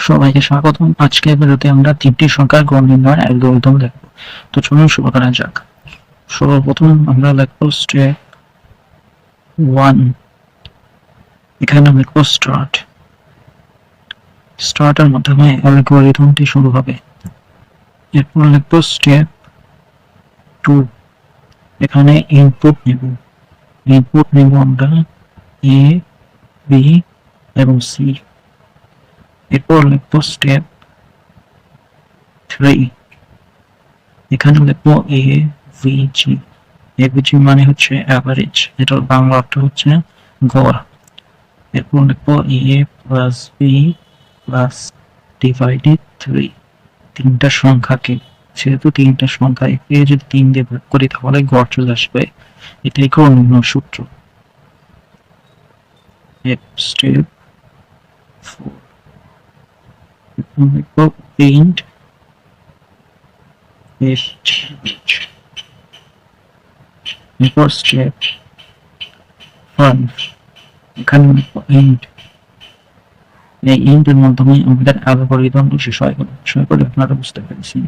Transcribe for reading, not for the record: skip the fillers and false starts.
সবাইকে স্বাগতম। আজকে ভিডিওতে আমরা তিনটি সংখ্যার গড় নির্ণয়ের অ্যালগরিদম দেখব। তো চলুন শুরু করা যাক। সর্বপ্রথম আমরা লিখব স্টেপ 1। এখানে লিখব স্টার্ট। স্টার্টের মাধ্যমে অ্যালগরিদমটি শুরু হবে। এরপর লিখব স্টেপ 2। এখানে ইনপুট নেব আমরা এ, বি এবং সি। এরপর লিখব স্টেপ 3। এখানে লিখবো এভিজি। এভিজি মানে হচ্ছে অ্যাভারেজ, এটার বাংলা অর্থ হচ্ছে গড়। এরপর লিখবো এ প্লাস বি প্লাস ডিভাইডেড 3। তিনটা সংখ্যাকে, যেহেতু তিনটা সংখ্যা একে যদি 3 দিয়ে ভাগ করি তাহলে গড় চলে আসবে। এটাই গড় নির্ণয় সূত্র। স্টেপ 4। লিখবো প্রিন্ট এরপর স্টেপ 1। এখানে ইন্ট। এই ইন্টের মাধ্যমে আমাদের অ্যালগরিদমটি শেষ হয়। আপনারা বুঝতে পেরেছেন।